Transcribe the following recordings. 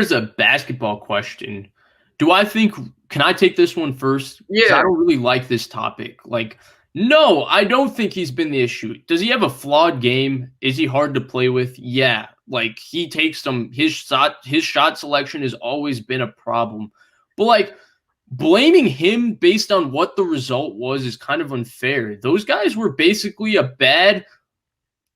Here's a basketball question. Do I think can I take this one first? Because I Yeah, don't really like this topic. No, I don't think he's been the issue. Does he have a flawed game? Is he hard to play with? Yeah. He takes some his shot selection has always been a problem. But blaming him based on what the result was is kind of unfair. Those guys were basically a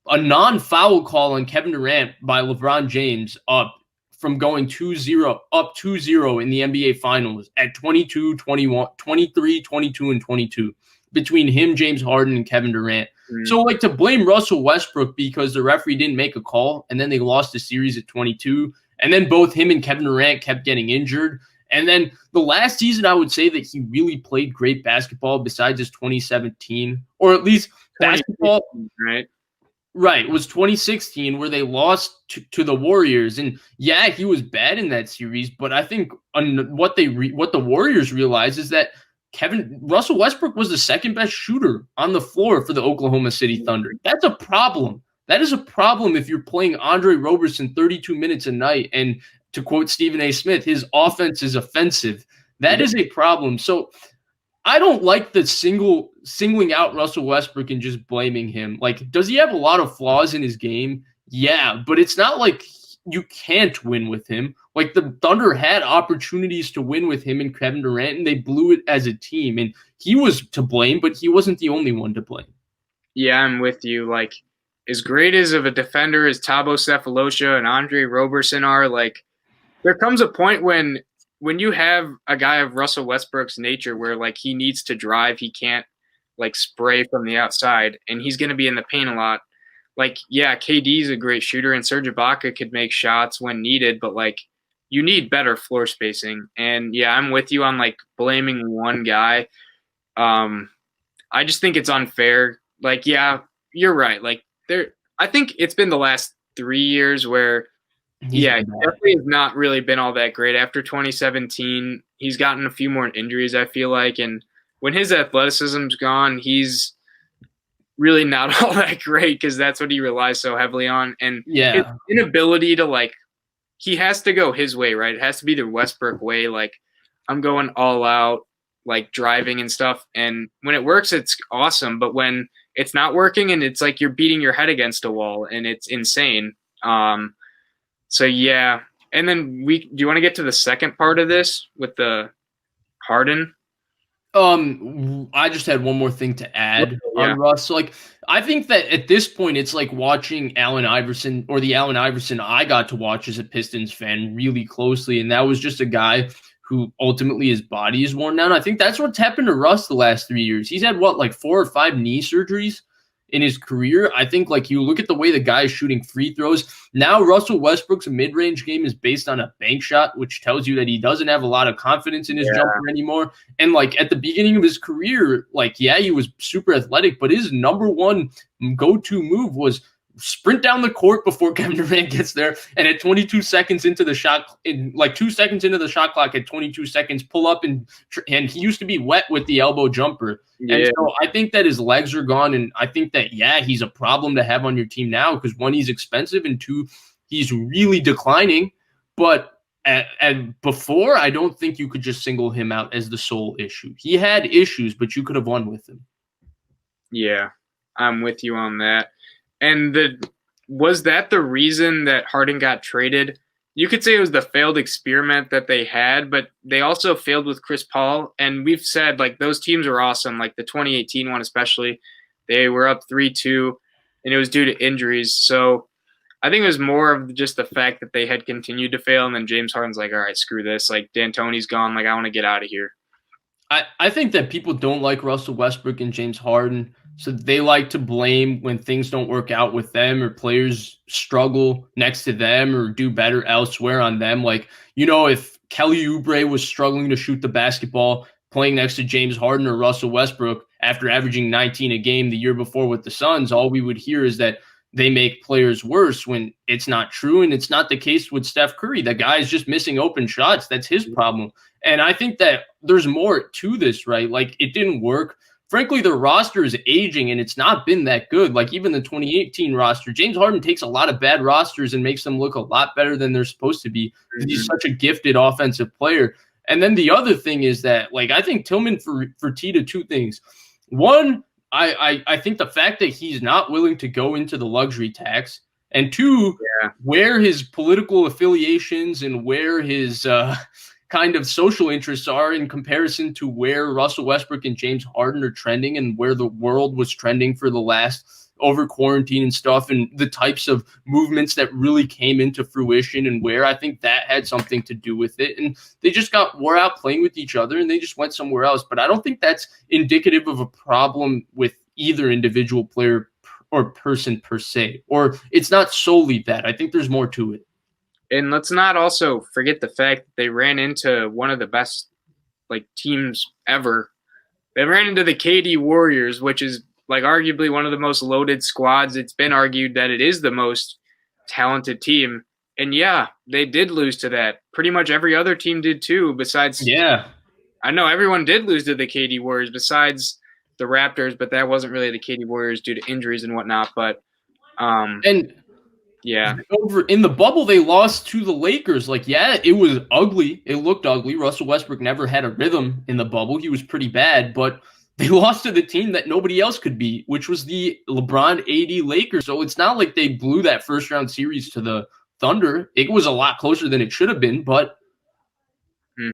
non-foul call on Kevin Durant by LeBron James up from going 2-0 in the NBA Finals at 22, 21, 23, 22, and 22 between him, James Harden, and Kevin Durant. mm, So to blame Russell Westbrook because the referee didn't make a call and then they lost the series at 22 and then both him and Kevin Durant kept getting injured. And then the last season, I would say that he really played great basketball besides his 2017, or at least basketball. 2015, right? Right, it was 2016 where they lost to the Warriors, and yeah, he was bad in that series. But I think what the Warriors realized is that Russell Westbrook was the second best shooter on the floor for the Oklahoma City Thunder. That's a problem. That is a problem if you're playing Andre Roberson 32 minutes a night, and to quote Stephen A. Smith, his offense is offensive. That is a problem. So I don't like the singling out Russell Westbrook and just blaming him. Does he have a lot of flaws in his game? Yeah, but it's not like you can't win with him. The Thunder had opportunities to win with him and Kevin Durant, and they blew it as a team. And he was to blame, but he wasn't the only one to blame. Yeah, I'm with you. As great as of a defender as Thabo Sefolosha and Andre Roberson are, there comes a point when you have a guy of Russell Westbrook's nature where he needs to drive, he can't spray from the outside, and he's going to be in the paint a lot. Yeah, KD's a great shooter, and Serge Ibaka could make shots when needed, but you need better floor spacing. And yeah, I'm with you on blaming one guy. I just think it's unfair. Yeah, you're right. I think it's been the last 3 years where he definitely has not really been all that great. After 2017, he's gotten a few more injuries, I feel like. And when his athleticism's gone, he's really not all that great because that's what he relies so heavily on. And his inability to, he has to go his way, right? It has to be the Westbrook way. I'm going all out, driving and stuff. And when it works, it's awesome. But when it's not working and it's you're beating your head against a wall and it's insane. So yeah, and then do you want to get to the second part of this with the Harden? I just had one more thing to add on Russ. I think that at this point, it's like watching Allen Iverson, or the Allen Iverson I got to watch as a Pistons fan really closely, and that was just a guy who ultimately his body is worn down. I think that's what's happened to Russ the last 3 years. He's had 4 or 5 knee surgeries in his career. I think you look at the way the guy is shooting free throws. Now Russell Westbrook's mid-range game is based on a bank shot, which tells you that he doesn't have a lot of confidence in his jumper anymore. And at the beginning of his career, he was super athletic, but his number one go-to move was sprint down the court before Kevin Durant gets there, and at 22 seconds into the shot, 2 seconds into the shot clock, at 22 seconds, pull up and he used to be wet with the elbow jumper. Yeah. And so I think that his legs are gone, and I think that he's a problem to have on your team now because 1, he's expensive, and 2, he's really declining. But before, I don't think you could just single him out as the sole issue. He had issues, but you could have won with him. Yeah, I'm with you on that. And was that the reason that Harden got traded? You could say it was the failed experiment that they had, but they also failed with Chris Paul. And we've said those teams are awesome. The 2018 one especially, they were up 3-2, and it was due to injuries. So I think it was more of just the fact that they had continued to fail, and then James Harden's all right, screw this. D'Antoni's gone. I want to get out of here. I think that people don't like Russell Westbrook and James Harden. So they like to blame when things don't work out with them or players struggle next to them or do better elsewhere on them. If Kelly Oubre was struggling to shoot the basketball playing next to James Harden or Russell Westbrook after averaging 19 a game the year before with the Suns, all we would hear is that they make players worse when it's not true. And it's not the case with Steph Curry. The guy is just missing open shots. That's his problem. And I think that there's more to this, right? It didn't work frankly, their roster is aging and it's not been that good. Like even the 2018 roster, James Harden takes a lot of bad rosters and makes them look a lot better than they're supposed to be because he's such a gifted offensive player. And then the other thing is that, like, I think Tillman for Tita, two things. One, I think the fact that he's not willing to go into the luxury tax, and two, where his political affiliations and where his kind of social interests are in comparison to where Russell Westbrook and James Harden are trending and where the world was trending for the last over quarantine and stuff, and the types of movements that really came into fruition, and where I think that had something to do with it. And they just got wore out playing with each other and they just went somewhere else. But I don't think that's indicative of a problem with either individual player or person per se, or it's not solely that. I think there's more to it. And let's not also forget the fact that they ran into one of the best like teams ever. They ran into the KD Warriors, which is like arguably one of the most loaded squads. It's been argued that it is the most talented team. And yeah, they did lose to that. Pretty much every other team did too, besides I know everyone did lose to the KD Warriors besides the Raptors, but that wasn't really the KD Warriors due to injuries and whatnot. But over in the bubble, they lost to the Lakers. Like, yeah, it was ugly. It looked ugly. Russell Westbrook never had a rhythm in the bubble. He was pretty bad, but they lost to the team that nobody else could beat, which was the LeBron AD Lakers. So it's not like they blew that first round series to the Thunder. It was a lot closer than it should have been, but